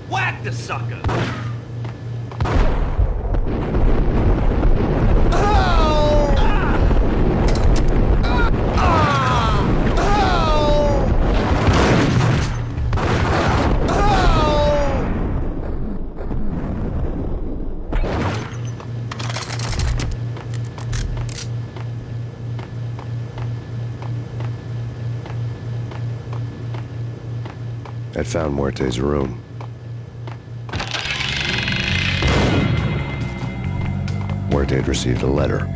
Whack the sucker! I'd found Muerte's room. Muerte had received a letter.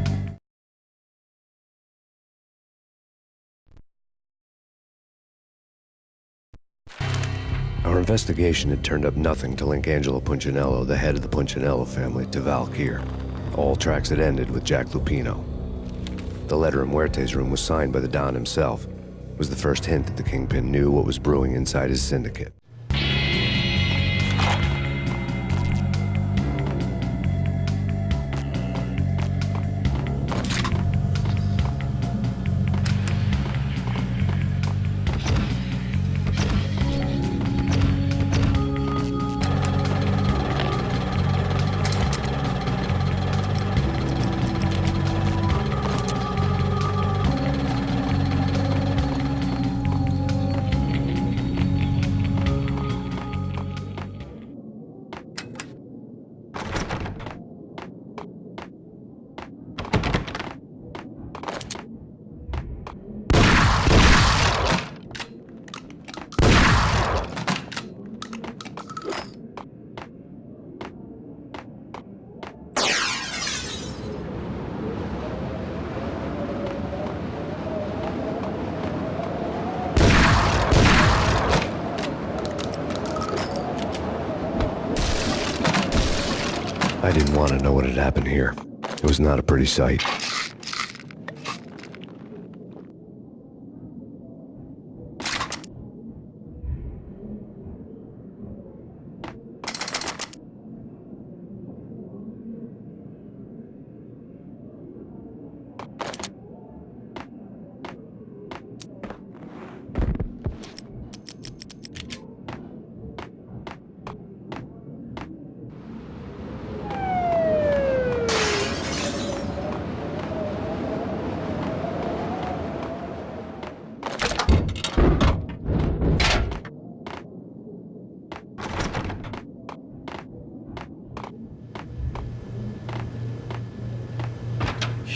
Our investigation had turned up nothing to link Angelo Punchinello, the head of the Punchinello family, to Val Kier. All tracks had ended with Jack Lupino. The letter in Muerte's room was signed by the Don himself. It was the first hint that the Kingpin knew what was brewing inside his syndicate. I didn't want to know what had happened here. It was not a pretty sight.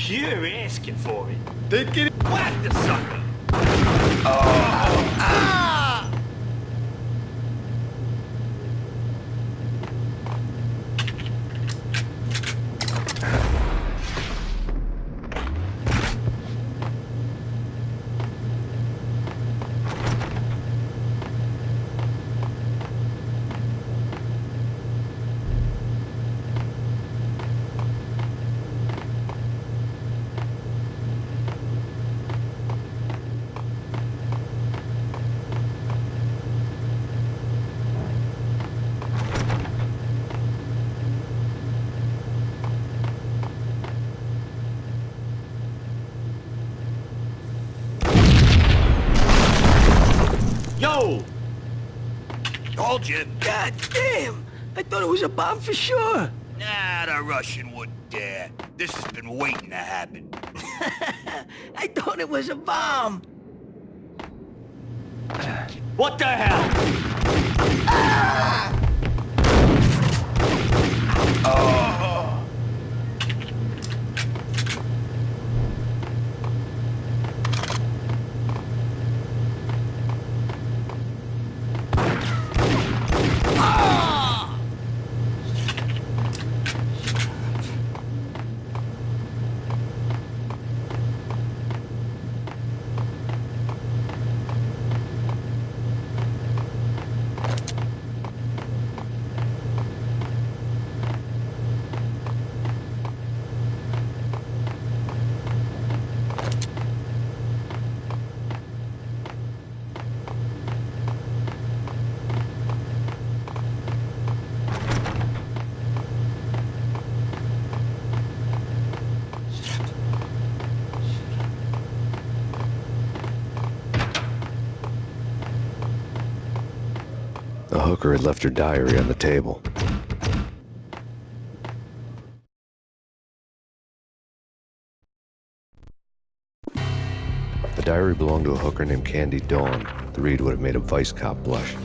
You're asking for it. Then get it. Whack the sucker! Yo! Told you. God damn! I thought it was a bomb for sure. Nah, the Russian wouldn't dare. This has been waiting to happen. I thought it was a bomb. What the hell? Ah! Oh! hooker had left her diary on the table. The diary belonged to a hooker named Candy Dawn. The read would have made a vice cop blush.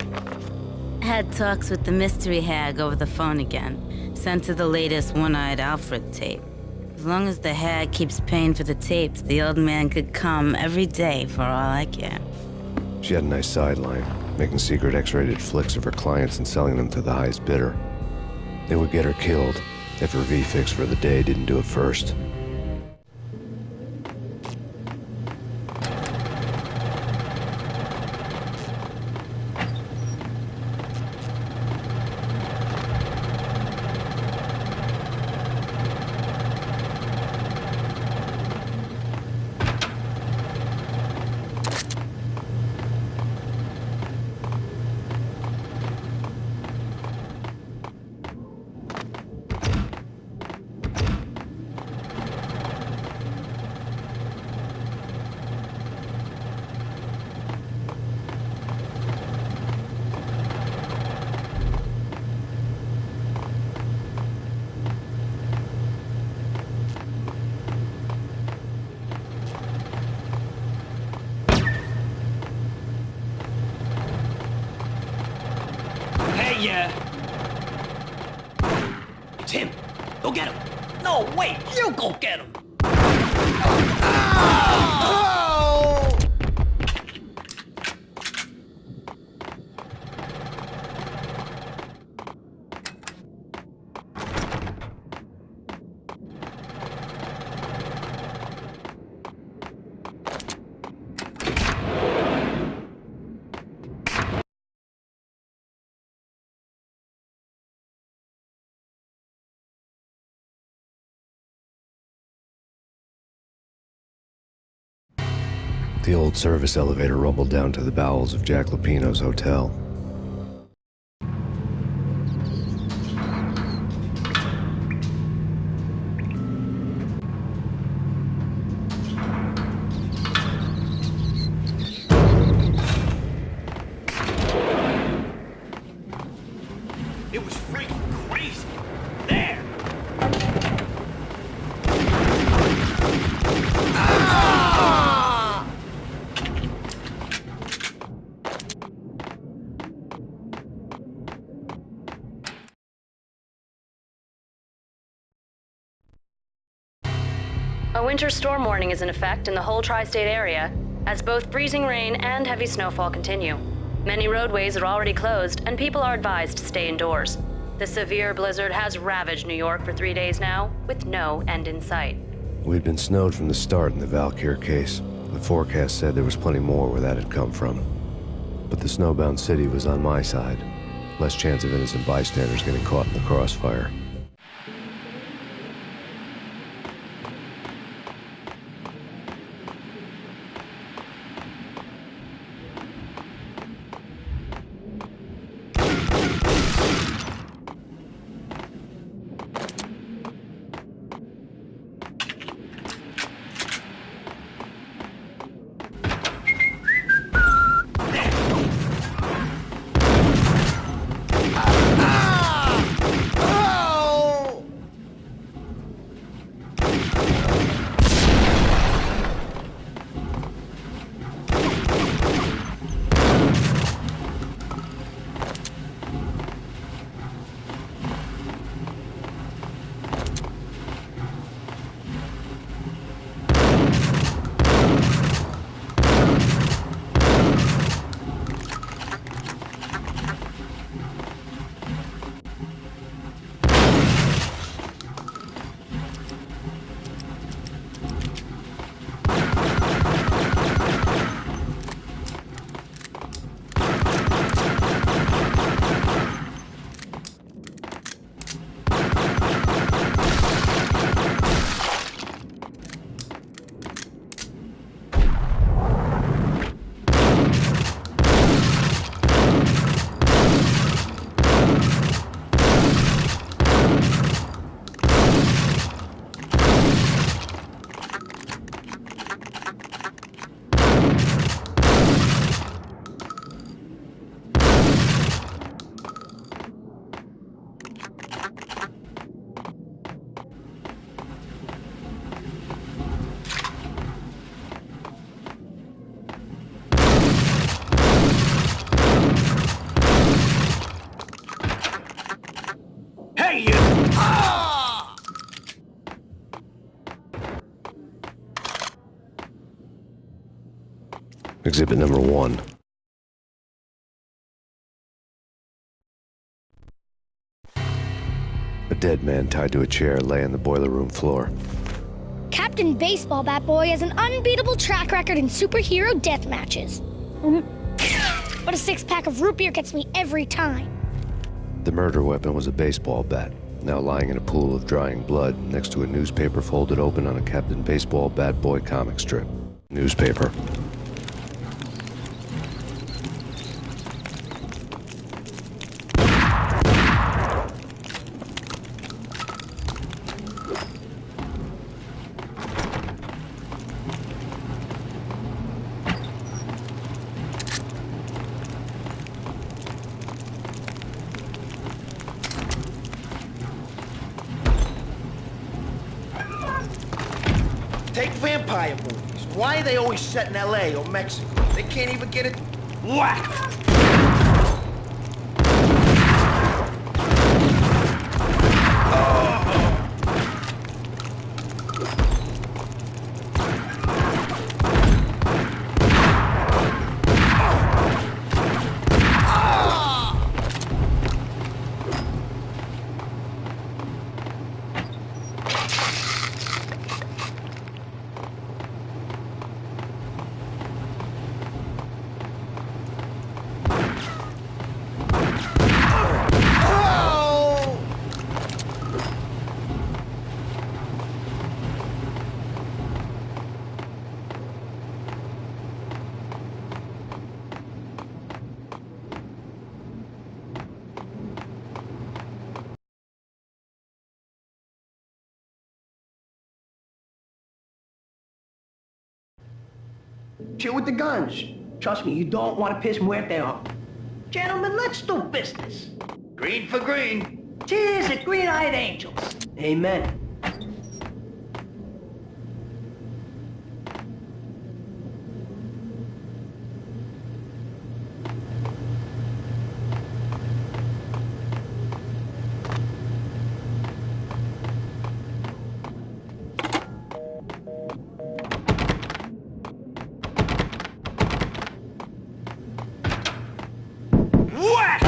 Had talks with the mystery hag over the phone again. Sent her the latest One-Eyed Alfred tape. As long as the hag keeps paying for the tapes, the old man could come every day for all I care. She had a nice sideline, making secret X-rated flicks of her clients and selling them to the highest bidder. They would get her killed if her V-fix for the day didn't do it first. It's him. Go get him. No, wait. You go get him. The old service elevator rumbled down to the bowels of Jack Lupino's hotel. It was freaking crazy. There! A winter storm warning is in effect in the whole tri-state area, as both freezing rain and heavy snowfall continue. Many roadways are already closed, and people are advised to stay indoors. The severe blizzard has ravaged New York for 3 days now, with no end in sight. We'd been snowed from the start in the Valkyr case. The forecast said there was plenty more where that had come from. But the snowbound city was on my side. Less chance of innocent bystanders getting caught in the crossfire. you! Ah! Exhibit number 1. A dead man tied to a chair lay on the boiler room floor. Captain Baseball Bat Boy has an unbeatable track record in superhero death matches. But a 6-pack of root beer gets me every time. The murder weapon was a baseball bat, now lying in a pool of drying blood next to a newspaper folded open on a Captain Baseball Bat Boy comic strip. Newspaper. Take vampire movies. Why are they always set in L.A. or Mexico? They can't even get it. Whack! Chill with the guns. Trust me, you don't want to piss Muerte off. Gentlemen, let's do business. Green for green. Cheers at green-eyed angels. Amen. Whack!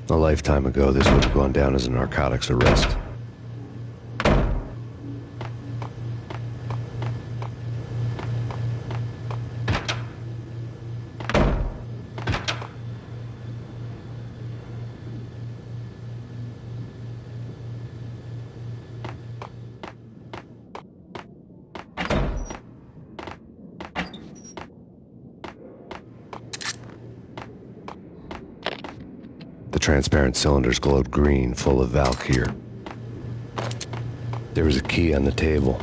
A lifetime ago, this would have gone down as a narcotics arrest. The transparent cylinders glowed green, full of Valkyr. There was a key on the table.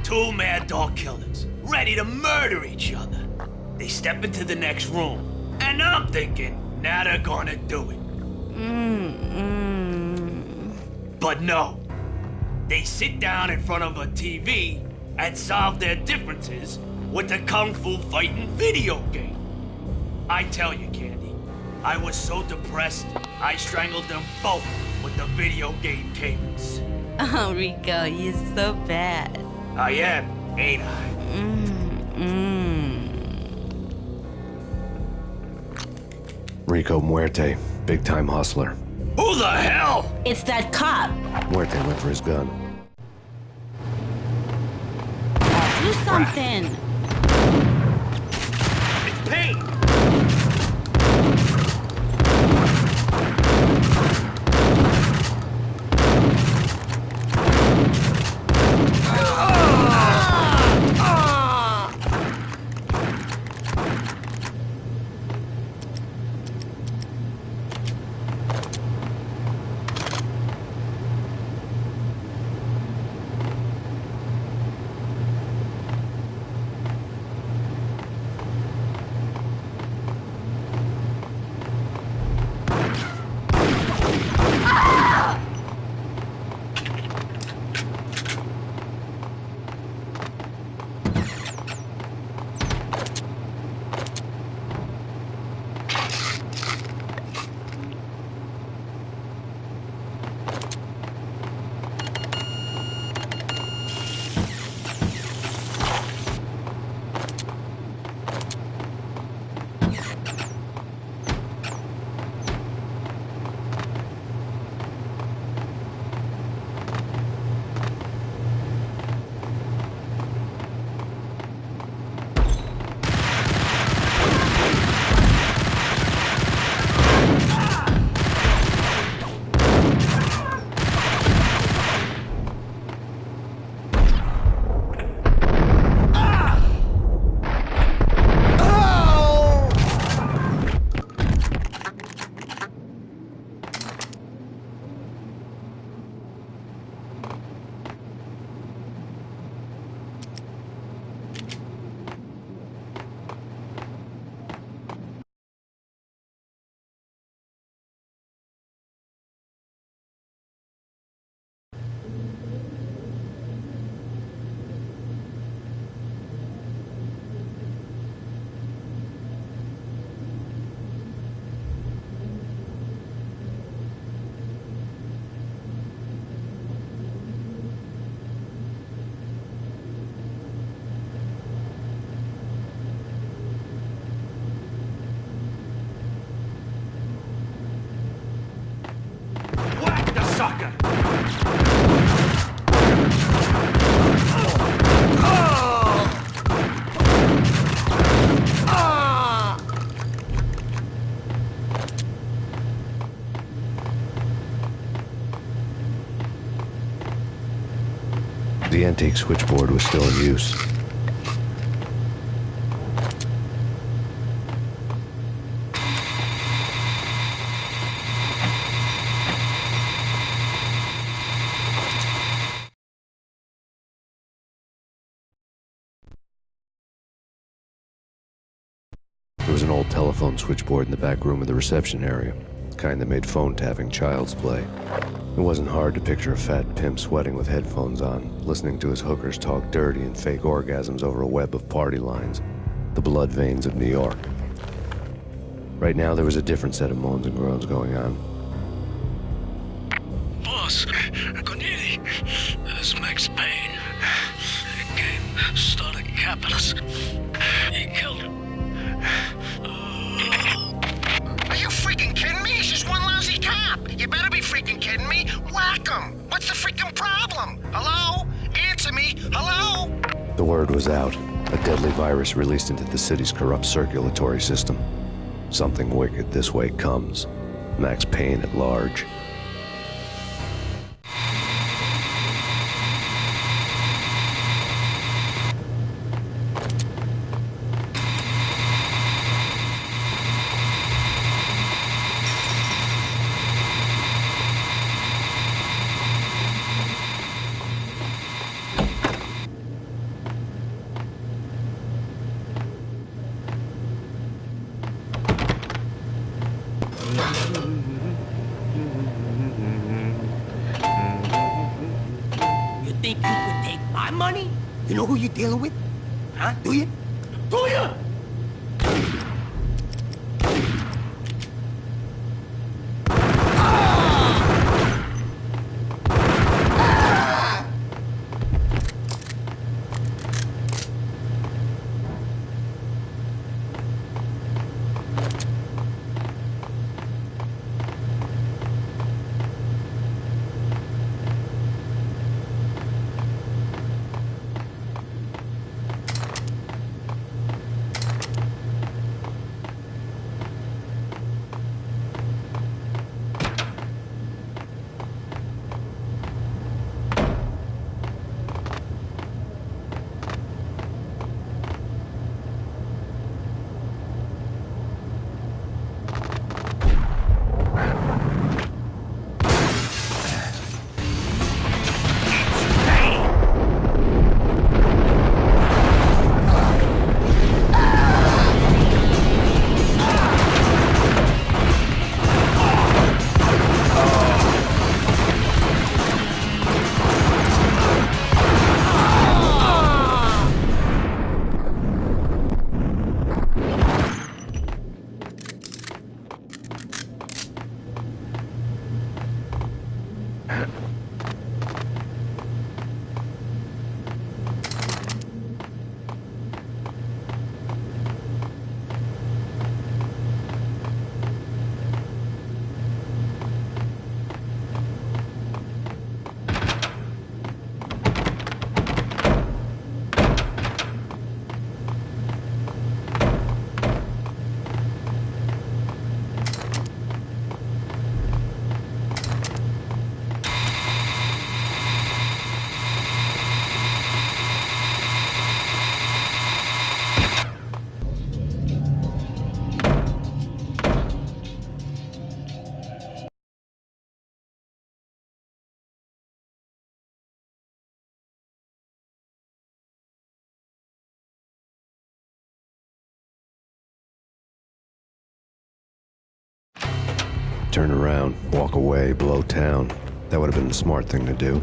Two mad dog killers, ready to murder each other. They step into the next room, and I'm thinking, now they're gonna do it. But no. They sit down in front of a TV and solve their differences with a kung fu fighting video game. I tell you, Candy, I was so depressed, I strangled them both with the video game cables. Oh, Rico, you're so bad. I am, ain't I? Rico Muerte, big-time hustler. Who the hell? It's that cop. Muerte went for his gun. Do something. It's Payne! Whack the sucker! The antique switchboard was still in use. There was an old telephone switchboard in the back room of the reception area, the kind that made phone tapping child's play. It wasn't hard to picture a fat pimp sweating with headphones on, listening to his hookers talk dirty and fake orgasms over a web of party lines, the blood veins of New York. Right now, there was a different set of moans and groans going on. Boss, Corneli, this is Max Payne. He came, started capping us. He killed him. Are you freaking kidding me? He's just one lousy cop. You better be freaking kidding me. Whack him. What's the freaking problem? Hello? Answer me. Hello? The word was out. A deadly virus released into the city's corrupt circulatory system. Something wicked this way comes. Max Payne at large. You think you could take my money? You know who you're dealing with? Huh? Do you? Do you? Turn around, walk away, blow town. That would have been the smart thing to do.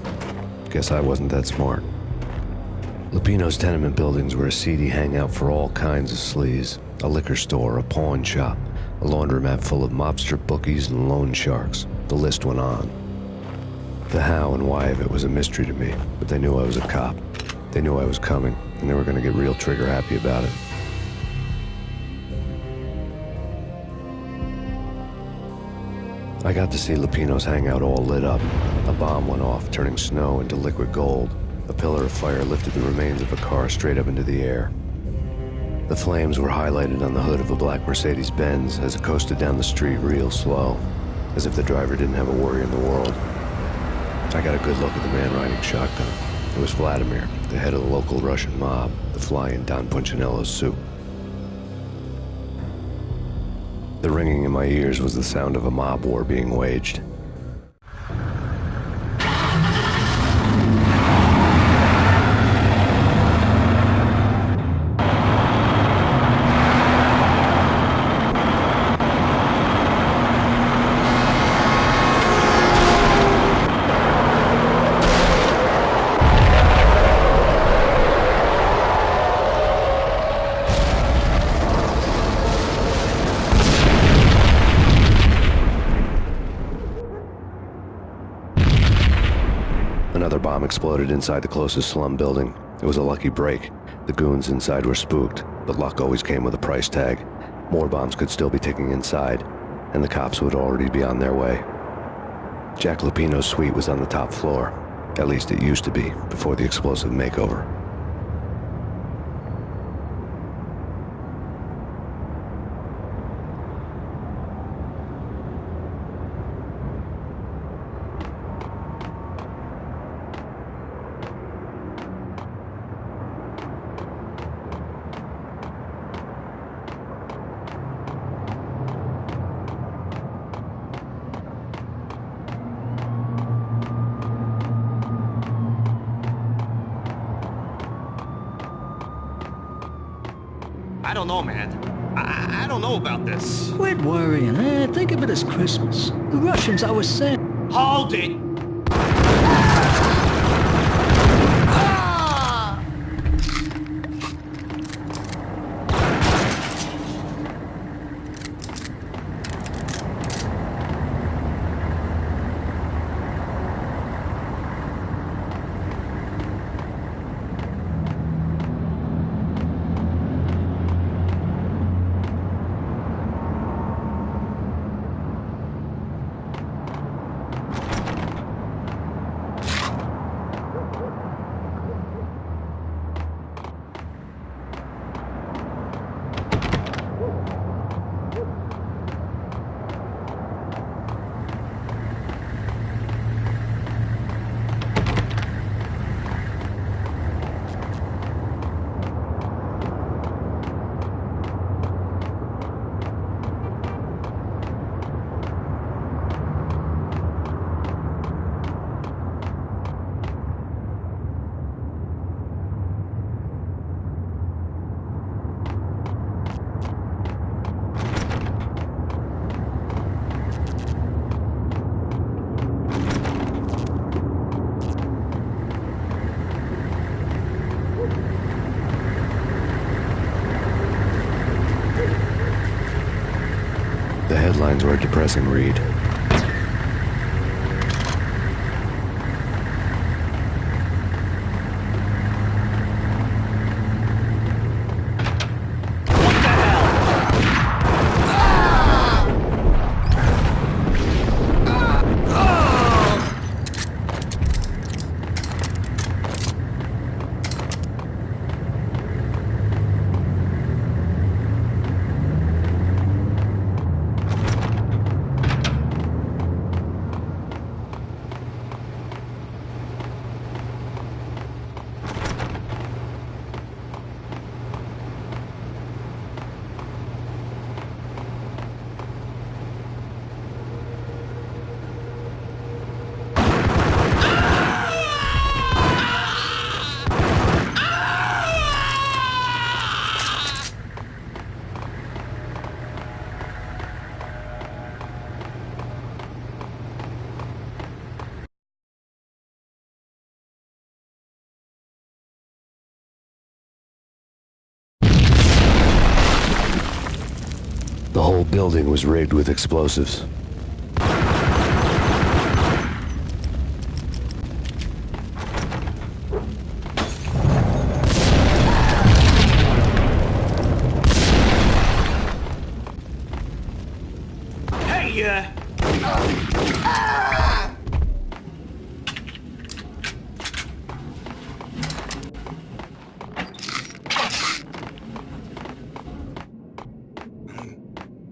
Guess I wasn't that smart. Lupino's tenement buildings were a seedy hangout for all kinds of sleaze. A liquor store, a pawn shop, a laundromat full of mobster bookies and loan sharks. The list went on. The how and why of it was a mystery to me, but they knew I was a cop. They knew I was coming, and they were going to get real trigger happy about it. I got to see Lupino's hangout all lit up. A bomb went off, turning snow into liquid gold. A pillar of fire lifted the remains of a car straight up into the air. The flames were highlighted on the hood of a black Mercedes-Benz as it coasted down the street real slow, as if the driver didn't have a worry in the world. I got a good look at the man riding shotgun. It was Vladimir, the head of the local Russian mob, the fly in Don Punchinello's soup. The ringing in my ears was the sound of a mob war being waged. Another bomb exploded inside the closest slum building. It was a lucky break. The goons inside were spooked, but luck always came with a price tag. More bombs could still be ticking inside, and the cops would already be on their way. Jack Lupino's suite was on the top floor. At least it used to be, before the explosive makeover. I don't know, man. I don't know about this. Quit worrying, eh? Think of it as Christmas. The Russians, I was saying. Hold it! The headlines were a depressing read. building was rigged with explosives.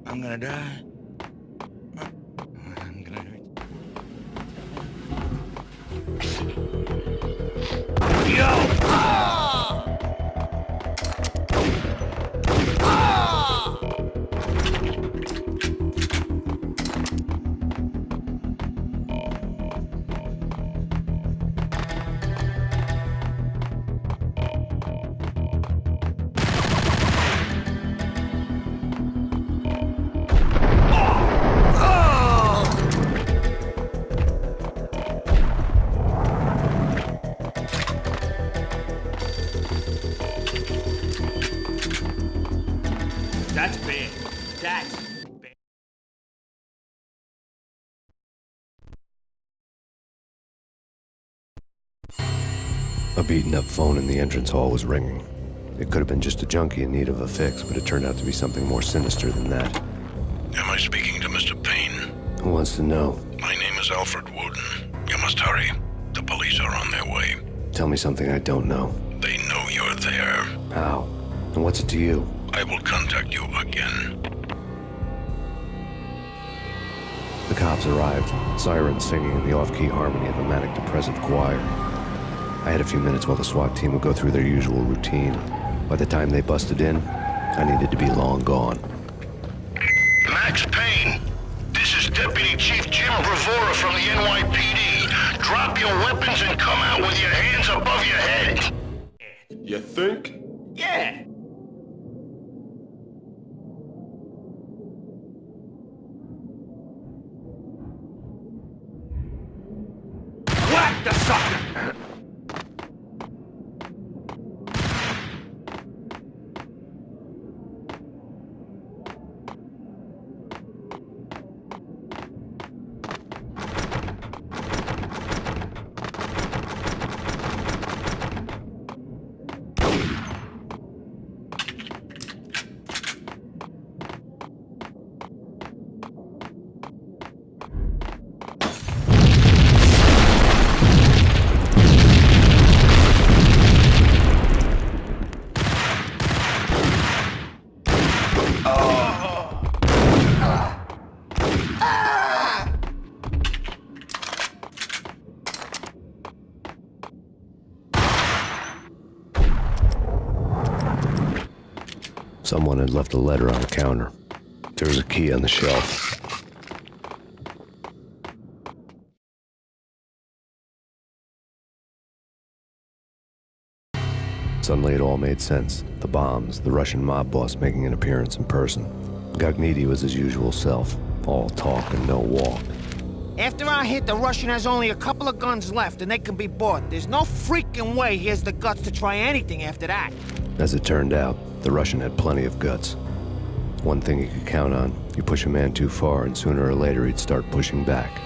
I'm gonna die. I'm gonna hurt. Yo! That's bad. That's bad. A beaten-up phone in the entrance hall was ringing. It could have been just a junkie in need of a fix, but it turned out to be something more sinister than that. Am I speaking to Mr. Payne? Who wants to know? My name is Alfred Wooden. You must hurry. The police are on their way. Tell me something I don't know. They know you're there. How? And what's it to you? I will contact you again. The cops arrived, sirens singing in the off-key harmony of a manic-depressive choir. I had a few minutes while the SWAT team would go through their usual routine. By the time they busted in, I needed to be long gone. Max Payne, this is Deputy Chief Jim Bravura from the NYPD. Drop your weapons and come out with your hands above your head. You think? Yeah. Whack the sucker! Someone had left a letter on the counter. There was a key on the shelf. Suddenly it all made sense. The bombs, the Russian mob boss making an appearance in person. Gagniti was his usual self, all talk and no walk. After our hit, the Russian has only a couple of guns left, and they can be bought. There's no freaking way he has the guts to try anything after that. As it turned out, the Russian had plenty of guts. One thing he could count on, you push a man too far and sooner or later he'd start pushing back.